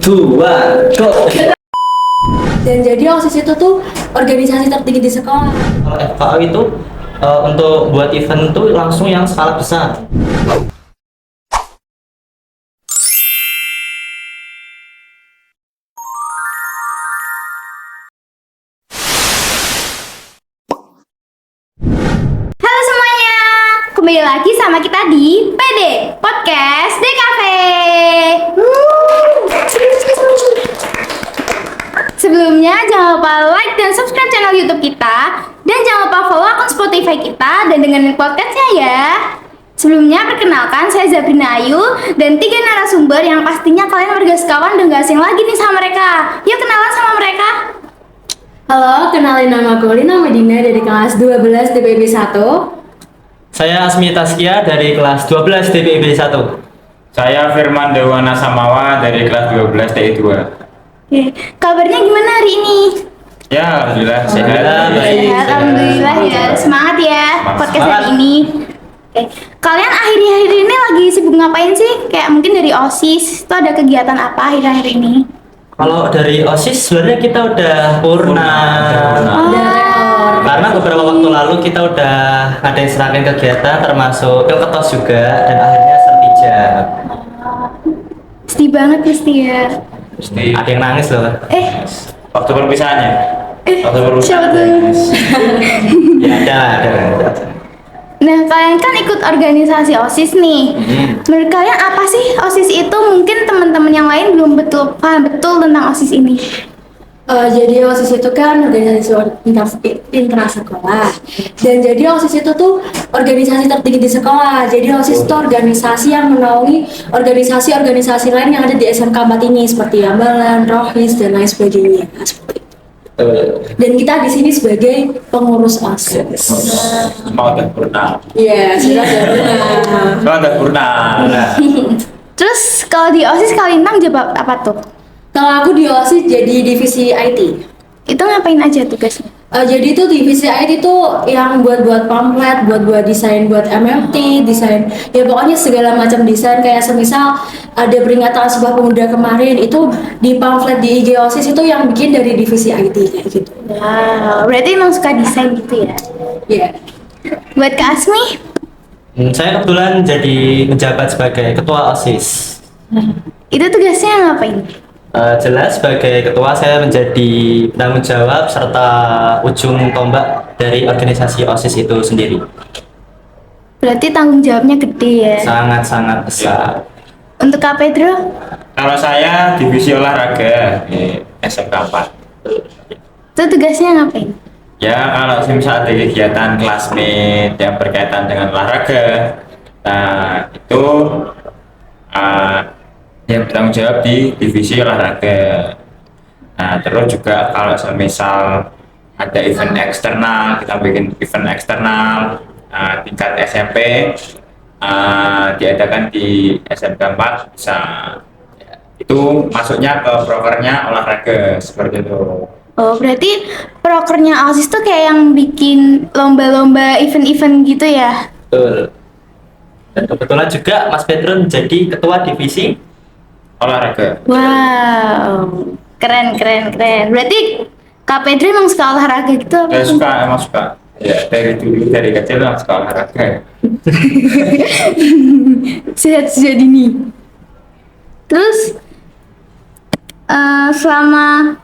2, go. Dan jadi OSIS itu tuh organisasi tertinggi di sekolah. Kalau FKO itu untuk buat event tuh langsung yang skala besar. Halo semuanya, kembali lagi sama kita di PD Podcast DKV. Sebelumnya jangan lupa like dan subscribe channel YouTube kita, dan jangan lupa follow akun Spotify kita dan dengerin podcastnya ya. Sebelumnya perkenalkan, saya Zabrina Ayu dan 3 narasumber yang pastinya kalian warga sekawan udah gak asing lagi nih sama mereka. Yuk kenalan sama mereka. Halo, kenalin nama aku Lina Medina dari kelas 12 DPB 1. Saya Asmi Taskia dari kelas 12 DPB 1. Saya Firman Dewana Samawa dari kelas 12 TI 2. Oke, kabarnya gimana hari ini? Ya, alhamdulillah sehat. Alhamdulillah, baik. Sehat, alhamdulillah ya. Semangat ya podcast hari Semangat. ini. Oke, kalian akhir-akhir ini lagi sibuk ngapain sih? Kayak mungkin dari OSIS itu ada kegiatan apa akhir-akhir ini? Kalau dari OSIS sebenarnya kita udah purna. Karena beberapa waktu lalu kita udah ngadain serangkaian kegiatan termasuk Pilketos juga dan akhirnya sertijab. Sedih banget pasti ya. Pasti Ada yang nangis loh. waktu perpisahannya. Waktu Siapa tuh? Ya ada. Nah, kalian kan ikut organisasi OSIS nih. Menurut kalian apa sih OSIS itu? Mungkin teman-teman yang lain belum paham betul tentang OSIS ini. Jadi OSIS itu kan organisasi intrasekolah. Dan jadi OSIS itu tuh organisasi tertinggi di sekolah. Jadi OSIS itu organisasi yang menaungi organisasi-organisasi lain yang ada di SMK 4 ini seperti Ambalan, Rohis, dan lain sebagainya. Nah, seperti itu. Dan kita di sini sebagai pengurus OSIS. Mau udah purna. Iya, sudah benar. Mau udah purna. Terus kalau di OSIS kalian jawab apa tuh? Kalau aku di OSIS jadi divisi IT. Itu ngapain aja tugasnya? Jadi itu divisi IT itu yang buat pamflet, buat desain, buat MMT, desain, ya pokoknya segala macam desain. Kayak semisal ada peringatan Sumpah Pemuda kemarin, itu di pamflet di IG OSIS itu yang bikin dari divisi IT kayak gitu. Wow, berarti emang suka desain gitu ya? Iya. Buat Kak Asmi? Saya kebetulan jadi menjabat sebagai ketua OSIS. Itu tugasnya ngapain? Jelas sebagai ketua saya menjadi penanggung jawab serta ujung tombak dari organisasi OSIS itu sendiri. Berarti tanggung jawabnya gede ya? Sangat-sangat besar. Untuk Kak Pedro? Kalau saya divisi olahraga di SMK 4. Itu tugasnya ngapain? Ya, kalau misal ada kegiatan classmate yang berkaitan dengan olahraga, nah itu yang bertanggung jawab di divisi olahraga. Nah, terus juga kalau misal ada event eksternal, kita bikin event eksternal tingkat SMP, diadakan di SMK 4 bisa. Itu masuknya ke prokernya olahraga seperti itu. Oh, berarti prokernya OSIS tuh kayak yang bikin lomba-lomba event-event gitu ya? Betul. Dan kebetulan juga Mas Pedro menjadi ketua divisi Olahraga. Wow, keren. Berarti Kak Pedro emang suka olahraga gitu apa? Saya suka, emang suka. Ya, dari dulu, dari kecil emang suka olahraga. Sehat sejak dini. Terus selama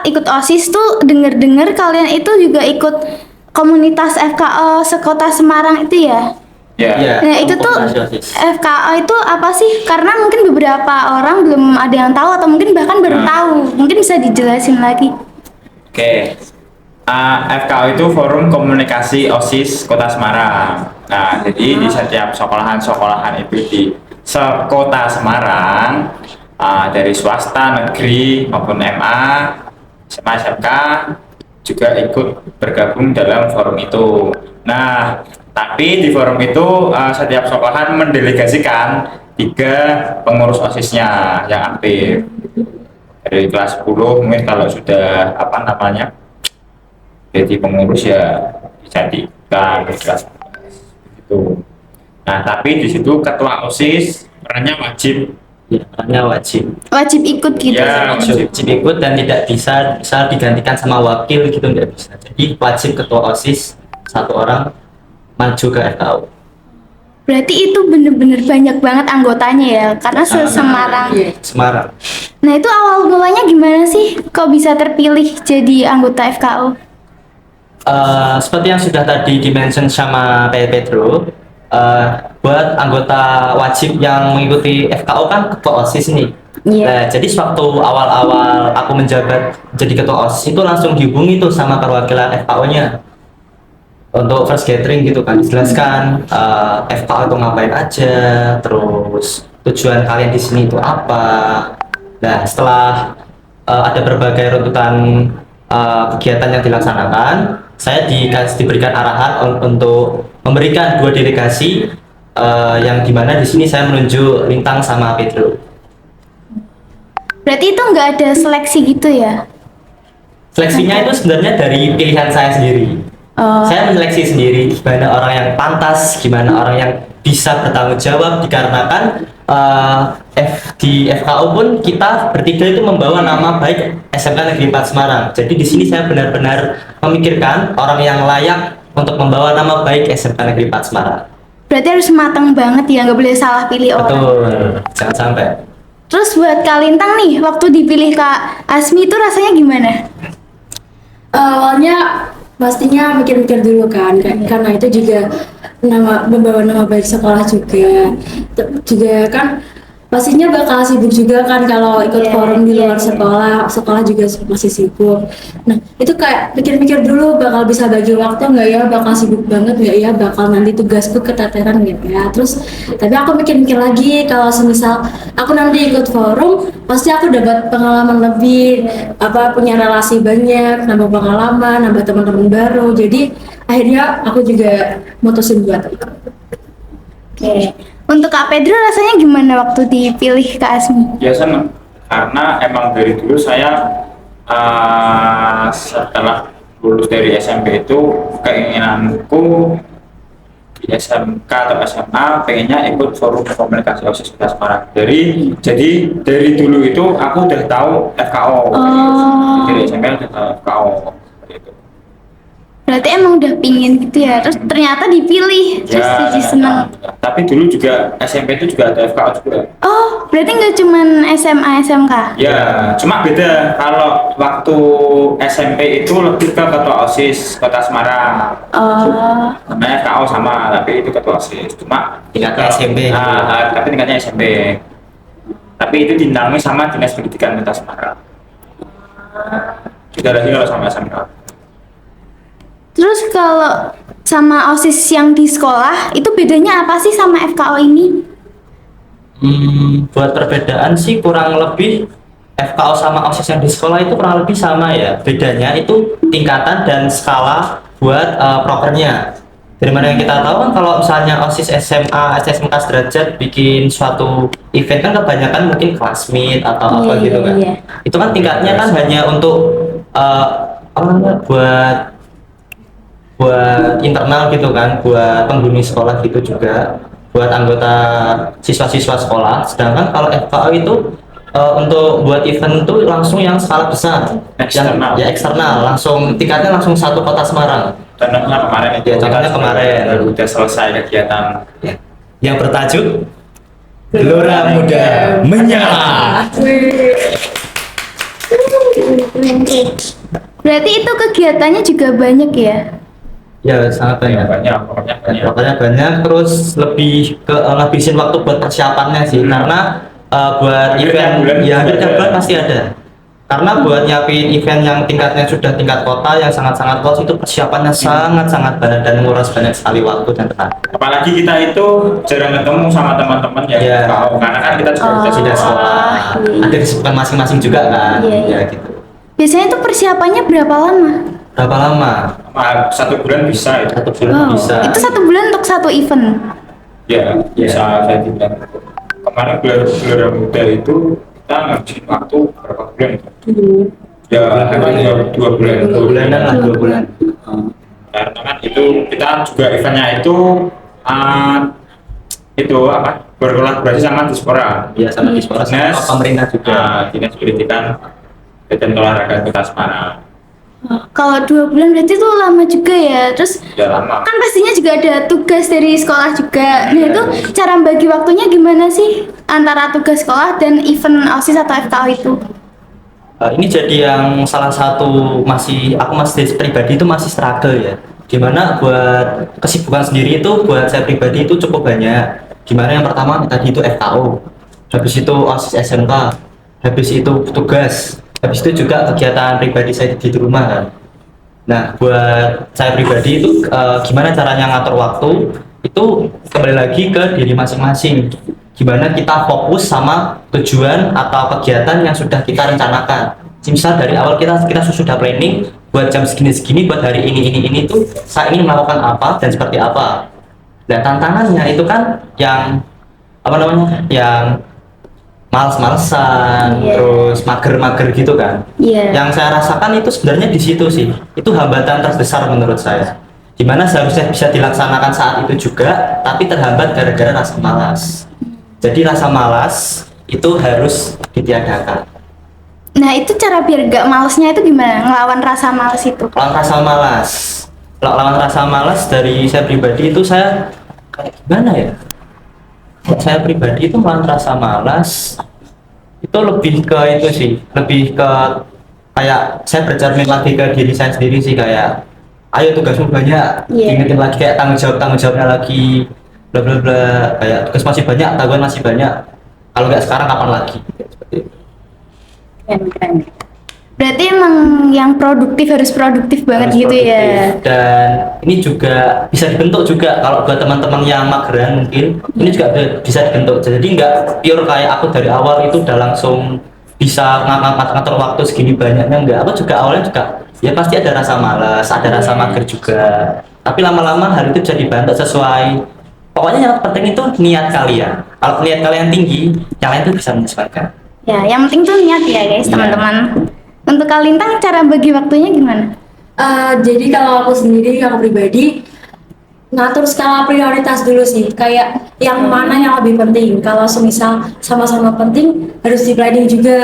ikut OSIS tuh denger kalian itu juga ikut komunitas FKO sekota Semarang itu ya? Ya. Nah itu tuh komunitas OSIS. FKO itu apa sih? Karena mungkin beberapa orang belum ada yang tahu atau mungkin bahkan baru tahu. Mungkin bisa dijelasin lagi. Oke. FKO itu Forum Komunikasi OSIS Kota Semarang. Nah, jadi di setiap sekolahan-sekolahan itu di sekota Semarang, dari swasta, negeri maupun MA, SMA, SMK juga ikut bergabung dalam forum itu. Nah, tapi di forum itu setiap sekolahan mendelegasikan 3 pengurus OSISnya yang aktif. Dari kelas 10 mungkin kalau sudah jadi pengurus ya dijadikan kelas itu. Nah, tapi di situ ketua OSIS perannya wajib Ya, makanya wajib. Wajib ikut gitu. Ya, Wajib ikut dan tidak bisa misal digantikan sama wakil gitu, nggak bisa. Jadi wajib ketua OSIS satu orang maju ke FKU. Berarti itu bener-bener banyak banget anggotanya ya, karena Sangat. se-Semarang. Iya. Semarang. Nah itu awal mulanya gimana sih? Kok bisa terpilih jadi anggota FKU? Seperti yang sudah tadi dimention sama Pak Pedro, buat anggota wajib yang mengikuti FKU kan ketua OSIS nih. Iya. Nah, jadi sewaktu awal-awal aku menjabat jadi ketua OSIS itu langsung dihubungi tuh sama perwakilan FKU-nya untuk first gathering gitu kan, dijelaskan FKU itu ngapain aja, terus tujuan kalian di sini itu apa. Nah, setelah ada berbagai runtutan kegiatan yang dilaksanakan, saya diberikan arahan untuk memberikan 2 delegasi yang dimana di sini saya menunjuk Lintang sama Pedro. Berarti itu nggak ada seleksi gitu ya? Seleksinya itu sebenarnya dari pilihan saya sendiri. Oh. Saya menyeleksi sendiri gimana orang yang pantas, gimana orang yang bisa bertanggung jawab, dikarenakan di FKU pun kita bertiga itu membawa nama baik SMK Negeri 4 Semarang. Jadi di sini saya benar-benar memikirkan orang yang layak untuk membawa nama baik SMK Negeri 4 Semarang. Berarti harus matang banget ya, nggak boleh salah pilih orang. Betul, jangan sampai. Terus buat Kak Lintang nih, waktu dipilih Kak Asmi itu rasanya gimana? Awalnya pastinya mikir-mikir dulu kan, karena itu juga membawa nama baik sekolah juga. Juga kan pastinya bakal sibuk juga kan kalau ikut Iya, forum di iya, luar iya. sekolah juga masih sibuk. Nah itu kayak mikir-mikir dulu bakal bisa bagi waktu nggak ya, bakal sibuk banget nggak ya, bakal nanti tugasku keteteran gitu ya. Terus tapi aku mikir-mikir lagi kalau semisal aku nanti ikut forum, pasti aku dapat pengalaman lebih, punya relasi banyak, nambah pengalaman, nambah teman-teman baru. Jadi akhirnya aku juga mutusin buat ikut. Oke. Untuk Kak Pedro rasanya gimana waktu dipilih Kak Asmi? Ya senang karena emang dari dulu saya setelah lulus dari SMP itu keinginanku di SMK atau SMA pengennya ikut forum komunikasi OSIS Kota Semarang. Jadi dari dulu itu aku udah tahu FKO. Oh. Dari SMP udah tahu FKO. Seperti itu. Berarti emang udah pingin gitu ya, terus ternyata dipilih, terus jadi seneng. Tapi dulu juga SMP itu juga ada FKO juga. Oh, berarti nggak cuman SMA, SMK? Ya, cuma beda. Kalau waktu SMP itu lebih ke ketua OSIS Kota Semarang. Oh, Namanya FKO sama, tapi itu ketua OSIS. Cuma Tingkatnya SMP. Tapi tingkatnya SMP. Tapi itu dinamai sama Dinas Pendidikan Kota Semarang. Beda lagi kalau sama SMK. terus kalau sama OSIS yang di sekolah, itu bedanya apa sih sama FKO ini? Buat perbedaan sih kurang lebih FKO sama OSIS yang di sekolah itu kurang lebih sama ya. Bedanya itu tingkatan dan skala buat prokernya. Dari mana yang kita tahu kan kalau misalnya OSIS SMA, SMK sederajat bikin suatu event kan kebanyakan mungkin classmeet atau apa Iya, gitu kan. iya. Itu kan tingkatnya kan hanya untuk apa namanya, buat internal gitu kan, buat penghuni sekolah gitu juga, buat anggota siswa-siswa sekolah. Sedangkan kalau FKO itu untuk buat event itu langsung yang skala besar, Eksternal. ya eksternal, langsung tingkatnya langsung satu kota Semarang. Contohnya kemarin itu. Ya, contohnya kemarin. Udah selesai kegiatan. Ya. Yang bertajuk Gelora Muda Menyala. Berarti itu kegiatannya juga banyak ya? Ya sangat banyak. Pokoknya banyak. Pokoknya banyak, terus lebih ke ngabisin waktu buat persiapannya sih, karena buat Hampir event tiap bulan ya hampir ada. tiap bulan pasti ada. Karena buat nyiapin event yang tingkatnya sudah tingkat kota yang sangat-sangat luas itu persiapannya sangat-sangat banyak dan menguras banyak sekali waktu dan tenaga. Apalagi kita itu jarang ketemu sama teman-teman yang Iya. FKO, karena kan kita juga Oh. Sudah sekolah, iya. ada kesibukan masing-masing juga kan, Iya, iya. ya gitu. Biasanya itu persiapannya berapa lama? Berapa lama? 1 bulan bisa itu. 1 bulan Wow, bisa. itu 1 bulan untuk satu event? Ya, bisa saya bilang. Kemarin Gelora Muda itu kita ngabisin waktu berapa bulan itu? Ya, hampir 2 bulan. 2 bulanan lah, 2 bulan. Karena kan itu kita juga eventnya itu apa? berkolaborasi sama Dispora. Ya sama Dispora sama Dinas pemerintah juga. Dinas Pendidikan dan Olahraga Kota Semarang. Kalau 2 bulan berarti itu lama juga ya. Terus Udah lama. kan pastinya juga ada tugas dari sekolah juga. Nah itu cara bagi waktunya gimana sih antara tugas sekolah dan event OSIS atau FKO itu? Ini jadi yang salah satu aku masih pribadi itu masih struggle ya. Dimana buat kesibukan sendiri itu buat saya pribadi itu cukup banyak. Dimana yang pertama tadi itu FKO, habis itu OSIS SMK, habis itu tugas, habis itu juga kegiatan pribadi saya di rumah kan. Nah buat saya pribadi itu gimana caranya ngatur waktu itu kembali lagi ke diri masing-masing. Gimana kita fokus sama tujuan atau kegiatan yang sudah kita rencanakan. Misal dari awal kita sudah planning buat jam segini buat hari ini tuh saya ingin melakukan apa dan seperti apa. Nah tantangannya itu kan yang apa namanya, yang males-malesan, terus mager-mager gitu kan. Yang saya rasakan itu sebenarnya di situ sih. Itu hambatan terbesar menurut saya. Dimana seharusnya bisa dilaksanakan saat itu juga, tapi terhambat gara-gara rasa malas. Jadi rasa malas itu harus ditiadakan. Nah itu cara biar gak malesnya itu gimana? Ngelawan rasa males itu? Lawan rasa malas dari saya pribadi itu saya kayak gimana ya? Saya pribadi itu melawan rasa malas itu lebih ke itu sih, lebih ke kayak saya bercermin lagi ke diri saya sendiri sih, kayak ayo tugasmu banyak, ingetin lagi kayak tanggung jawabnya lagi, bla bla bla, kayak tugas masih banyak, tanggungan masih banyak, kalau nggak sekarang kapan lagi, seperti itu. Keren. Berarti emang yang produktif harus produktif banget Harus gitu ya. produktif. Dan ini juga bisa dibentuk juga kalau buat teman-teman yang mageran mungkin ini juga bisa dibentuk. Jadi nggak pure kayak aku dari awal itu udah langsung bisa ngatur waktu segini banyaknya, enggak. Aku juga awalnya juga ya pasti ada rasa malas, ada rasa mager juga. Tapi lama-lama hal itu bisa dibantu sesuai. Pokoknya yang penting itu niat kalian. Kalau niat kalian tinggi, yang lain itu bisa menyesuaikan. Ya, yang penting tuh niat ya guys, Iya. teman-teman. Untuk Kak Lintang cara bagi waktunya gimana? Jadi kalau aku sendiri, aku pribadi ngatur skala prioritas dulu sih, kayak yang mana yang lebih penting. Kalau semisal sama-sama penting harus di planning juga,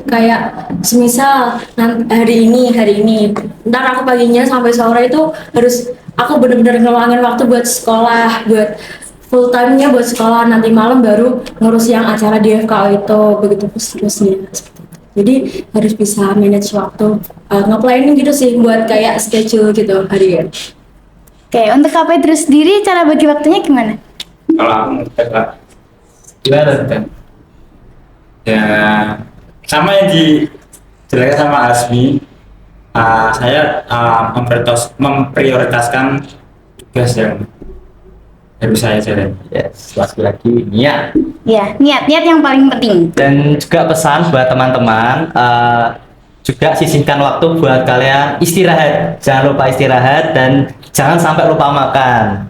kayak semisal hari ini ntar aku paginya sampai sore itu harus aku bener-bener ngeluangin waktu buat sekolah, buat full time-nya buat sekolah, nanti malam baru ngurus yang acara di FKO itu, begitu seterusnya. Jadi harus bisa manage waktu, nge-planning gitu sih buat kayak schedule gitu harian. Oke, untuk Kak Petrus sendiri cara bagi waktunya gimana? Kalau aku gimana kan? Ya sama yang dijelaskan sama Asmi. Saya memprioritaskan tugas yang harus saya jalani. Yes, lagi niat. Ya, niat yang paling penting. Dan juga pesan buat teman-teman, juga sisihkan waktu buat kalian istirahat. Jangan lupa istirahat dan jangan sampai lupa makan.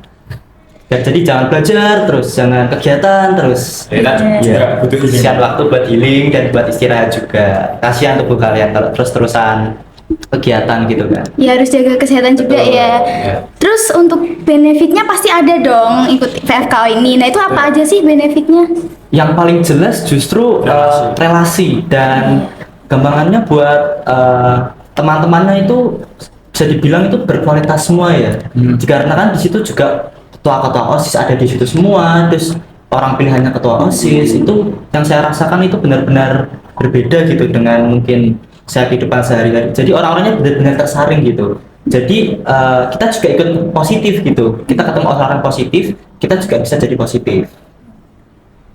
Dan jadi jangan belajar terus, jangan kegiatan terus. Kita juga butuh ini. Sisihkan waktu buat healing dan buat istirahat juga. Kasihan tubuh kalian kalau terus-terusan kegiatan gitu kan. Ya harus jaga kesehatan juga Betul. ya. Ya. Terus untuk benefitnya pasti ada dong ikut VFKO ini. Nah itu apa aja sih benefitnya? Yang paling jelas justru relasi dan gampangannya buat teman-temannya itu bisa dibilang itu berkualitas semua ya. Dikarenakan di situ juga ketua-ketua OSIS ada di situ semua, terus orang pilihannya ketua OSIS itu yang saya rasakan itu benar-benar berbeda gitu dengan mungkin saya kehidupan sehari-hari. Jadi orang-orangnya benar-benar tersaring gitu. Jadi kita juga ikut positif gitu. Kita ketemu orang positif, kita juga bisa jadi positif.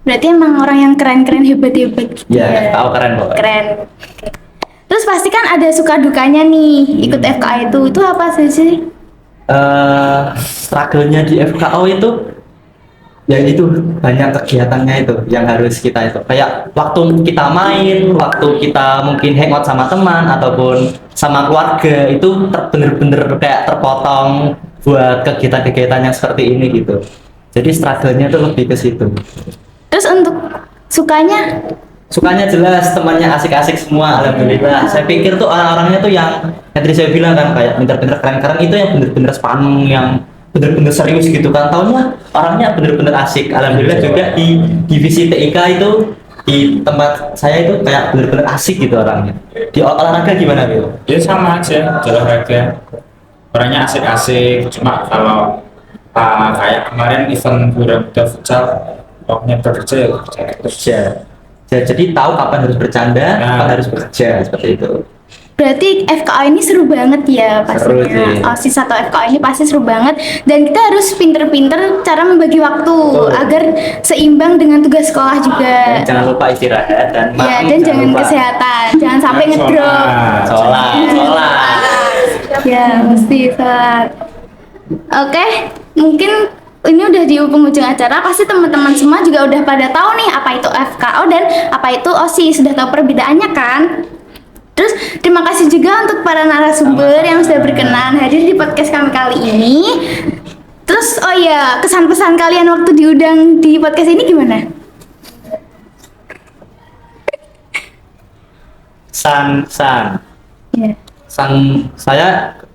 Berarti emang orang yang keren-keren hebat-hebat gitu Ya, tahu keren kok. Keren. Oke. Terus pasti kan ada suka dukanya nih ikut FKO itu. Itu apa sih? Struggle-nya di FKO itu ya itu banyak kegiatannya itu yang harus kita itu kayak waktu kita main, waktu kita mungkin hangout sama teman ataupun sama keluarga itu bener-bener kayak terpotong buat kegiatan-kegiatan yang seperti ini gitu. Jadi struggle-nya itu lebih ke situ. Terus untuk sukanya? Sukanya jelas temannya asik-asik semua, alhamdulillah. Saya pikir tuh orang-orangnya tuh yang tadi saya bilang kan kayak bener-bener keren-keren itu yang bener-bener sepaneng, yang bener-bener serius gitu kan, taunya orangnya bener-bener asik. Alhamdulillah juga di divisi TIK itu di tempat saya itu kayak bener-bener asik gitu orangnya. Di olahraga gimana Bel? Ya sama aja, di olahraga orangnya asik-asik. Cuma kalau kayak kemarin event Garuda futsal, orangnya bekerja ya bekerja terus. Kerja. Jadi tahu kapan harus bercanda, Nah. kapan harus bekerja seperti itu. Berarti FKO ini seru banget ya Seru pastinya. sih. OSIS atau FKO ini pasti seru banget dan kita harus pinter-pinter cara membagi waktu Betul. agar seimbang dengan tugas sekolah juga. Dan jangan lupa istirahat dan Ya, makan, dan jangan lupa. kesehatan, jangan sampai Dan ngedrop. Sholat. Ya, mesti sholat. Oke, mungkin ini udah di penghujung acara. Pasti teman-teman semua juga udah pada tahu nih apa itu FKO dan apa itu OSIS. Sudah tahu perbedaannya kan? Terus terima kasih juga untuk para narasumber yang sudah berkenan hadir di podcast kami kali ini. Terus oh ya, kesan pesan kalian waktu diundang di podcast ini gimana? San. Ya. Saya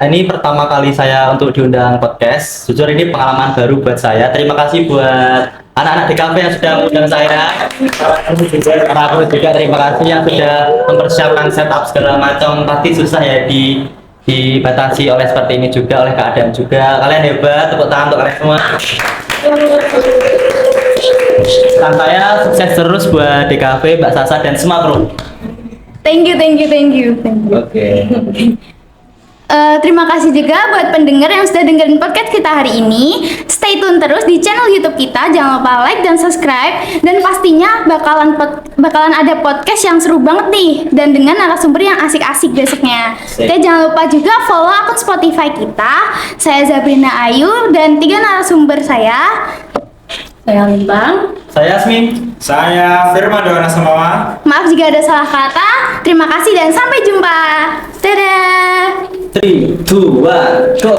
ini pertama kali saya untuk diundang podcast. Jujur ini pengalaman baru buat saya. Terima kasih buat anak-anak di kafe yang sudah mengundang saya. Para guru juga terima kasih yang sudah mempersiapkan setup segala macam. Pasti susah ya dibatasi oleh seperti ini juga, oleh keadaan juga. Kalian hebat, tepuk tangan untuk kalian semua. Dan saya sukses terus buat DKV, Mbak Sasa dan semua kru. Thank you. Oke. Terima kasih juga buat pendengar yang sudah dengerin podcast kita hari ini. Stay tune terus di channel YouTube kita. Jangan lupa like dan subscribe. Dan pastinya bakalan ada podcast yang seru banget nih. Dan dengan narasumber yang asik-asik besoknya. Asik. Oke, jangan lupa juga follow akun Spotify kita. Saya Zabrina Ayu dan 3 narasumber saya. Saya Lintang. Saya Yasmin. Saya Firman Doana Samawa. Maaf jika ada salah kata. Terima kasih dan sampai jumpa. Dadah. 3, 2, 1, go.